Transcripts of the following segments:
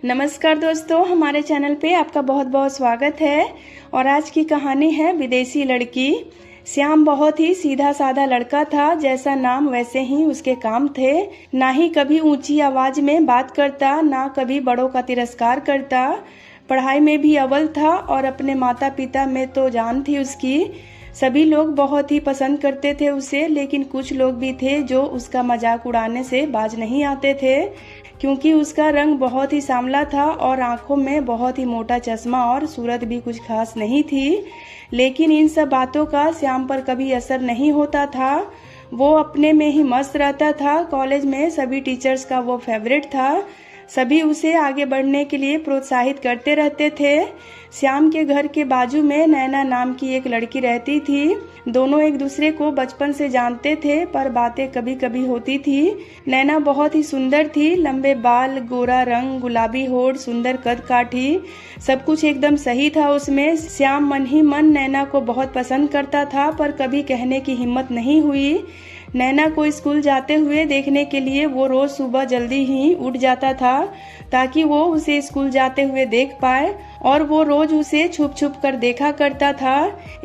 नमस्कार दोस्तों, हमारे चैनल पे आपका बहुत बहुत स्वागत है। और आज की कहानी है विदेशी लड़की। श्याम बहुत ही सीधा साधा लड़का था, जैसा नाम वैसे ही उसके काम थे। ना ही कभी ऊंची आवाज में बात करता, ना कभी बड़ों का तिरस्कार करता। पढ़ाई में भी अव्वल था और अपने माता पिता में तो जान थी उसकी। सभी लोग बहुत ही पसंद करते थे उसे, लेकिन कुछ लोग भी थे जो उसका मजाक उड़ाने से बाज नहीं आते थे, क्योंकि उसका रंग बहुत ही सांवला था और आंखों में बहुत ही मोटा चश्मा और सूरत भी कुछ खास नहीं थी। लेकिन इन सब बातों का श्याम पर कभी असर नहीं होता था। वो अपने में ही मस्त रहता था। कॉलेज में सभी टीचर्स का वो फेवरेट था। सभी उसे आगे बढ़ने के लिए प्रोत्साहित करते रहते थे। श्याम के घर के बाजू में नैना नाम की एक लड़की रहती थी। दोनों एक दूसरे को बचपन से जानते थे, पर बातें कभी कभी होती थी। नैना बहुत ही सुंदर थी, लंबे बाल, गोरा रंग, गुलाबी होठ, सुंदर कद काठी, सब कुछ एकदम सही था उसमें। श्याम मन ही मन नैना को बहुत पसंद करता था, पर कभी कहने की हिम्मत नहीं हुई। नैना को स्कूल जाते हुए देखने के लिए वो रोज सुबह जल्दी ही उठ जाता था, ताकि वो उसे स्कूल जाते हुए देख पाए, और वो रोज उसे छुप छुप कर देखा करता था।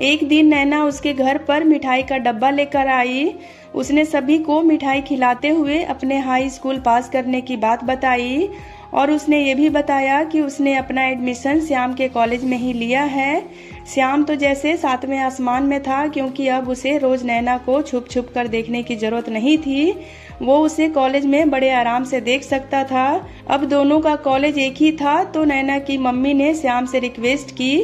एक दिन नैना उसके घर पर मिठाई का डब्बा लेकर आई। उसने सभी को मिठाई खिलाते हुए अपने हाई स्कूल पास करने की बात बताई, और उसने ये भी बताया कि उसने अपना एडमिशन श्याम के कॉलेज में ही लिया है। श्याम तो जैसे सातवें आसमान में था, क्योंकि अब उसे रोज नैना को छुप छुप कर देखने की जरूरत नहीं थी। वो उसे कॉलेज में बड़े आराम से देख सकता था। अब दोनों का कॉलेज एक ही था, तो नैना की मम्मी ने श्याम से रिक्वेस्ट की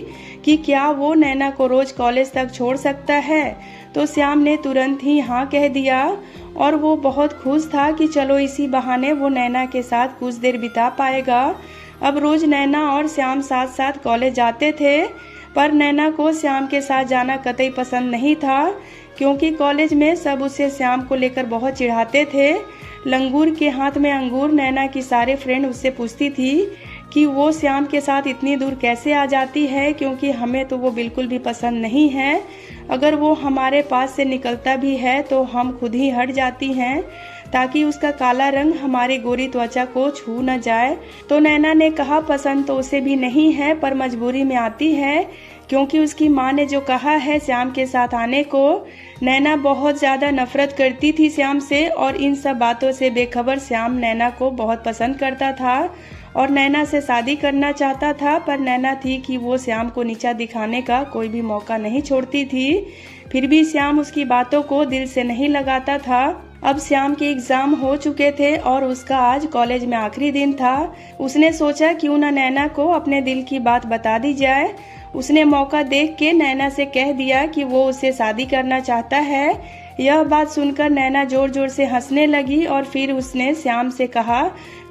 कि क्या वो नैना को रोज कॉलेज तक छोड़ सकता है। तो श्याम ने तुरंत ही हाँ कह दिया, और वो बहुत खुश था कि चलो इसी बहाने वो नैना के साथ कुछ देर बिता पाएगा। अब रोज नैना और श्याम साथ साथ कॉलेज जाते थे, पर नैना को श्याम के साथ जाना कतई पसंद नहीं था, क्योंकि कॉलेज में सब उसे श्याम को लेकर बहुत चिढ़ाते थे। लंगूर के हाथ में अंगूर नैना की सारे फ्रेंड उससे पूछती थी कि वो श्याम के साथ इतनी दूर कैसे आ जाती है, क्योंकि हमें तो वो बिल्कुल भी पसंद नहीं है। अगर वो हमारे पास से निकलता भी है तो हम खुद ही हट जाती हैं, ताकि उसका काला रंग हमारी गोरी त्वचा को छू न जाए। तो नैना ने कहा पसंद तो उसे भी नहीं है, पर मजबूरी में आती है, क्योंकि उसकी माँ ने जो कहा है श्याम के साथ आने को। नैना बहुत ज्यादा नफरत करती थी श्याम से, और इन सब बातों से बेखबर श्याम नैना को बहुत पसंद करता था और नैना से शादी करना चाहता था। पर नैना थी कि वो श्याम को नीचा दिखाने का कोई भी मौका नहीं छोड़ती थी। फिर भी श्याम उसकी बातों को दिल से नहीं लगाता था। अब श्याम के एग्जाम हो चुके थे और उसका आज कॉलेज में आखिरी दिन था। उसने सोचा क्यों न नैना को अपने दिल की बात बता दी जाए। उसने मौका देख के नैना से कह दिया कि वो उससे शादी करना चाहता है। यह बात सुनकर नैना जोर जोर से हंसने लगी, और फिर उसने श्याम से कहा,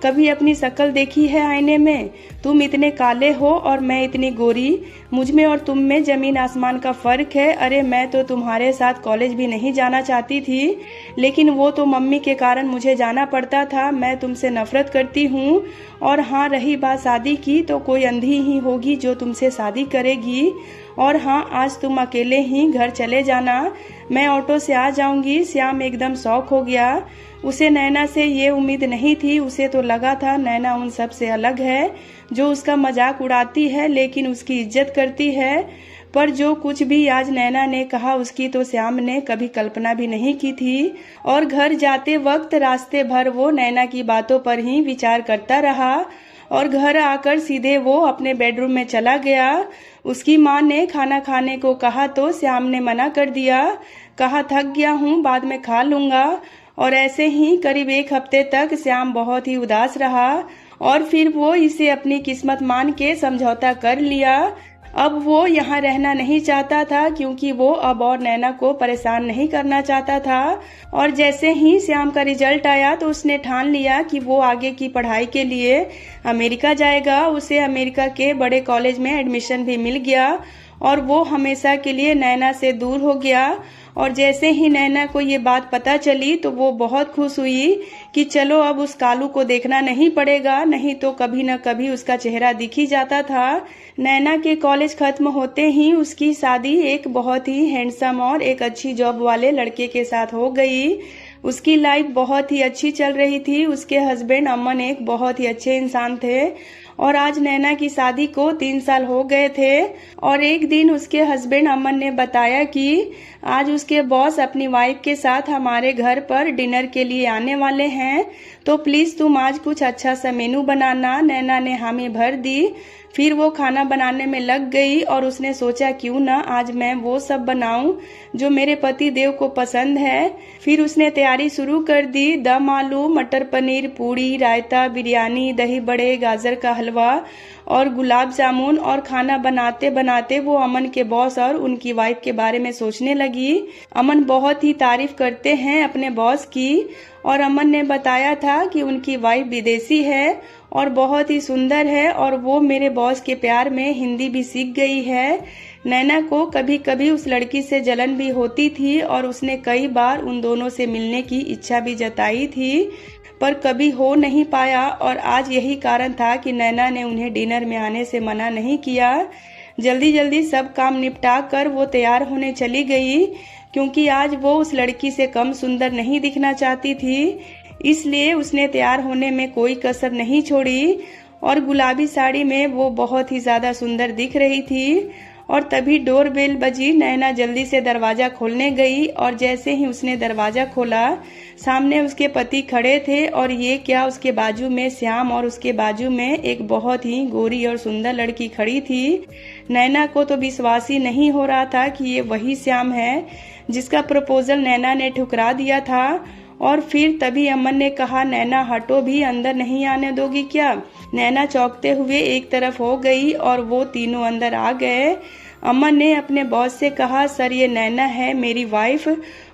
कभी अपनी शक्ल देखी है आईने में? तुम इतने काले हो और मैं इतनी गोरी। मुझ में और तुम में जमीन आसमान का फर्क है। अरे मैं तो तुम्हारे साथ कॉलेज भी नहीं जाना चाहती थी, लेकिन वो तो मम्मी के कारण मुझे जाना पड़ता था। मैं तुमसे नफरत करती हूँ। और हाँ, रही बात शादी की, तो कोई अंधी ही होगी जो तुमसे शादी करेगी। और हाँ, आज तुम अकेले ही घर चले जाना, मैं ऑटो से आ जाऊंगी। श्याम एकदम शॉक हो गया। उसे नैना से ये उम्मीद नहीं थी। उसे तो लगा था नैना उन सब से अलग है, जो उसका मजाक उड़ाती है लेकिन उसकी इज्जत करती है। पर जो कुछ भी आज नैना ने कहा, उसकी तो श्याम ने कभी कल्पना भी नहीं की थी। और घर जाते वक्त रास्ते भर वो नैना की बातों पर ही विचार करता रहा, और घर आकर सीधे वो अपने बेडरूम में चला गया। उसकी माँ ने खाना खाने को कहा तो श्याम ने मना कर दिया। कहा थक गया हूँ, बाद में खा लूंगा। और ऐसे ही करीब एक हफ्ते तक श्याम बहुत ही उदास रहा, और फिर वो इसे अपनी किस्मत मान के समझौता कर लिया। अब वो यहाँ रहना नहीं चाहता था, क्योंकि वो अब और नैना को परेशान नहीं करना चाहता था। और जैसे ही श्याम का रिजल्ट आया तो उसने ठान लिया कि वो आगे की पढ़ाई के लिए अमेरिका जाएगा। उसे अमेरिका के बड़े कॉलेज में एडमिशन भी मिल गया, और वो हमेशा के लिए नैना से दूर हो गया। और जैसे ही नैना को ये बात पता चली तो वो बहुत खुश हुई कि चलो अब उस कालू को देखना नहीं पड़ेगा, नहीं तो कभी न कभी उसका चेहरा दिख ही जाता था। नैना के कॉलेज खत्म होते ही उसकी शादी एक बहुत ही हैंडसम और एक अच्छी जॉब वाले लड़के के साथ हो गई। उसकी लाइफ बहुत ही अच्छी चल रही थी। उसके हस्बैंड अमन एक बहुत ही अच्छे इंसान थे और आज नैना की शादी को 3 साल हो गए थे। और एक दिन उसके हस्बैंड अमन ने बताया कि आज उसके बॉस अपनी वाइफ के साथ हमारे घर पर डिनर के लिए आने वाले हैं, तो प्लीज तुम आज कुछ अच्छा सा मेनू बनाना। नैना ने हामी भर दी। फिर वो खाना बनाने में लग गई और उसने सोचा क्यों ना आज मैं वो सब बनाऊं जो मेरे पति देव को पसंद है। फिर उसने तैयारी शुरू कर दी। दम आलू, मटर पनीर, पूड़ी, रायता, बिरयानी, दही बड़े, गाजर का हलवा और गुलाब जामुन। और खाना बनाते बनाते वो अमन के बॉस और उनकी वाइफ के बारे में सोचने लगी। अमन बहुत ही तारीफ करते हैं अपने बॉस की और अमन ने बताया था कि उनकी वाइफ विदेशी है और बहुत ही सुंदर है और वो मेरे बॉस के प्यार में हिंदी भी सीख गई है। नैना को कभी कभी उस लड़की से जलन भी होती थी और उसने कई बार उन दोनों से मिलने की इच्छा भी जताई थी, पर कभी हो नहीं पाया। और आज यही कारण था कि नैना ने उन्हें डिनर में आने से मना नहीं किया। जल्दी जल्दी सब काम निपटा कर वो तैयार होने चली गई, क्योंकि आज वो उस लड़की से कम सुंदर नहीं दिखना चाहती थी। इसलिए उसने तैयार होने में कोई कसर नहीं छोड़ी और गुलाबी साड़ी में वो बहुत ही ज्यादा सुंदर दिख रही थी। और तभी डोरबेल बजी। नैना जल्दी से दरवाजा खोलने गई और जैसे ही उसने दरवाजा खोला, सामने उसके पति खड़े थे और ये क्या, उसके बाजू में श्याम और उसके बाजू में एक बहुत ही गोरी और सुंदर लड़की खड़ी थी। नैना को तो विश्वास ही नहीं हो रहा था कि ये वही श्याम है जिसका प्रपोजल नैना ने ठुकरा दिया था। और फिर तभी अमन ने कहा, नैना हटो, भी अंदर नहीं आने दोगी क्या? नैना चौंकते हुए एक तरफ हो गई और वो तीनों अंदर आ गए। अमन ने अपने बॉस से कहा, सर ये नैना है मेरी वाइफ,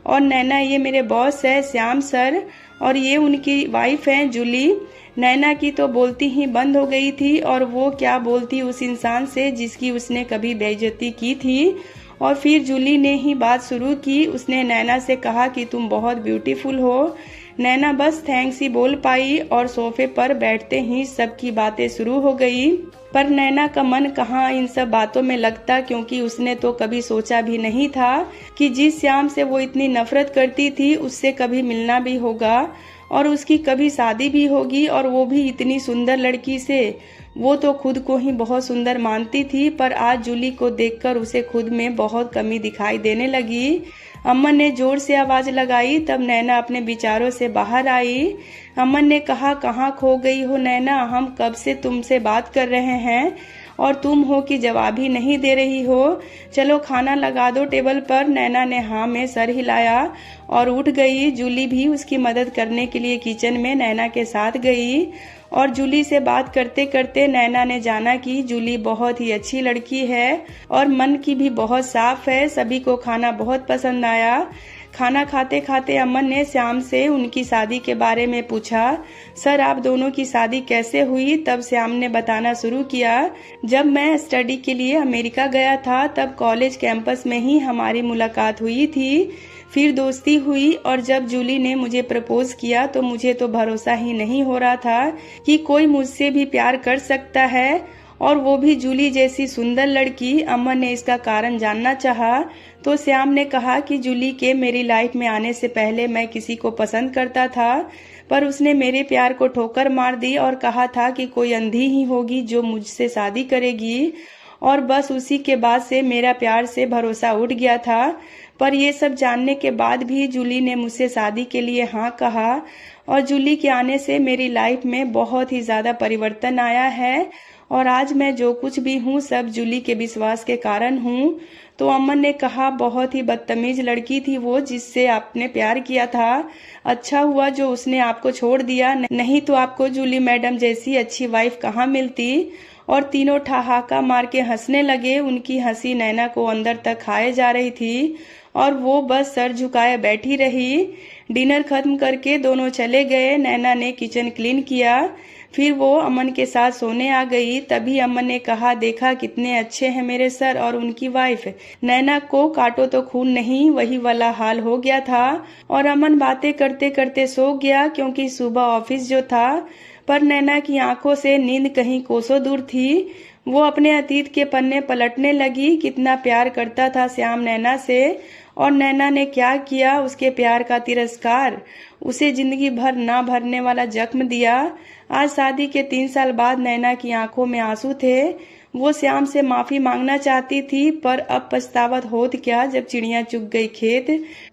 और नैना ये मेरे बॉस है श्याम सर, और ये उनकी वाइफ है जूली। नैना की तो बोलती ही बंद हो गई थी और वो क्या बोलती उस इंसान से जिसकी उसने कभी बेइज्जती की थी। और फिर जूली ने ही बात शुरू की। उसने नैना से कहा कि तुम बहुत ब्यूटीफुल हो। नैना बस थैंक्स ही बोल पाई और सोफे पर बैठते ही सबकी बातें शुरू हो गई। पर नैना का मन कहाँ इन सब बातों में लगता, क्योंकि उसने तो कभी सोचा भी नहीं था कि जिस श्याम से वो इतनी नफरत करती थी उससे कभी मिलना भी होगा और उसकी कभी शादी भी होगी, और वो भी इतनी सुंदर लड़की से। वो तो खुद को ही बहुत सुंदर मानती थी, पर आज जूली को देखकर उसे खुद में बहुत कमी दिखाई देने लगी। अमन ने जोर से आवाज लगाई, तब नैना अपने विचारों से बाहर आई। अमन ने कहा, कहाँ खो गई हो नैना? हम कब से तुमसे बात कर रहे हैं और तुम हो कि जवाब ही नहीं दे रही हो। चलो खाना लगा दो टेबल पर। नैना ने हाँ में सर हिलाया और उठ गई। जूली भी उसकी मदद करने के लिए किचन में नैना के साथ गई। और जूली से बात करते करते नैना ने जाना कि जूली बहुत ही अच्छी लड़की है और मन की भी बहुत साफ है। सभी को खाना बहुत पसंद आया। खाना खाते खाते अमन ने श्याम से उनकी शादी के बारे में पूछा, सर आप दोनों की शादी कैसे हुई? तब श्याम ने बताना शुरू किया, जब मैं स्टडी के लिए अमेरिका गया था तब कॉलेज कैंपस में ही हमारी मुलाकात हुई थी, फिर दोस्ती हुई और जब जूली ने मुझे प्रपोज किया तो मुझे तो भरोसा ही नहीं हो रहा था कि कोई मुझसे भी प्यार कर सकता है, और वो भी जूली जैसी सुंदर लड़की। अमन ने इसका कारण जानना चाहा तो श्याम ने कहा कि जूली के मेरी लाइफ में आने से पहले मैं किसी को पसंद करता था, पर उसने मेरे प्यार को ठोकर मार दी और कहा था कि कोई अंधी ही होगी जो मुझसे शादी करेगी, और बस उसी के बाद से मेरा प्यार से भरोसा उठ गया था। पर ये सब जानने के बाद भी जूली ने मुझसे शादी के लिए हाँ कहा, और जूली के आने से मेरी लाइफ में बहुत ही ज्यादा परिवर्तन आया है, और आज मैं जो कुछ भी हूँ सब जूली के विश्वास के कारण हूँ। तो अमन ने कहा, बहुत ही बदतमीज लड़की थी वो जिससे आपने प्यार किया था। अच्छा हुआ जो उसने आपको छोड़ दिया, नहीं तो आपको जूली मैडम जैसी अच्छी वाइफ कहाँ मिलती। और तीनों ठहाका मार के हंसने लगे। उनकी हंसी नैना को अंदर तक खाए जा रही थी और वो बस सर झुकाए बैठी रही। डिनर खत्म करके दोनों चले गए। नैना ने किचन क्लीन किया, फिर वो अमन के साथ सोने आ गई। तभी अमन ने कहा, देखा कितने अच्छे हैं मेरे सर और उनकी वाइफ। नैना को काटो तो खून नहीं, वही वाला हाल हो गया था। और अमन बातें करते करते सो गया क्योंकि सुबह ऑफिस जो था। पर नैना की आंखों से नींद कहीं कोसों दूर थी। वो अपने अतीत के पन्ने पलटने लगी। कितना प्यार करता था श्याम नैना से, और नैना ने क्या किया, उसके प्यार का तिरस्कार। उसे जिंदगी भर ना भरने वाला जख्म दिया। आज शादी के 3 साल बाद नैना की आंखों में आंसू थे। वो श्याम से माफी मांगना चाहती थी, पर अब पछतावा होत क्या जब चिड़िया चुग गई खेत।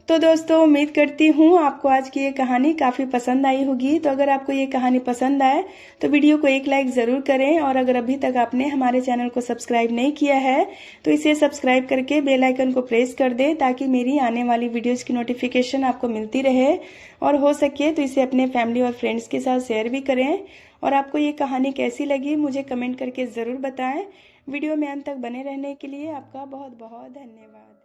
तो दोस्तों, उम्मीद करती हूँ आपको आज की ये कहानी काफी पसंद आई होगी। तो अगर आपको ये कहानी पसंद आए तो वीडियो को एक लाइक जरूर करें, और अगर अभी तक आपने हमारे चैनल को सब्सक्राइब नहीं किया है तो इसे सब्सक्राइब करके बेल आइकन को प्रेस कर दे, ताकि मेरी आने वाली वीडियोज की नोटिफिकेशन आपको मिलती रहे। और हो सके तो इसे अपने फैमिली और फ्रेंड्स के साथ शेयर भी करें। और आपको ये कहानी कैसी लगी मुझे कमेंट करके ज़रूर बताएं। वीडियो में अंत तक बने रहने के लिए आपका बहुत बहुत धन्यवाद।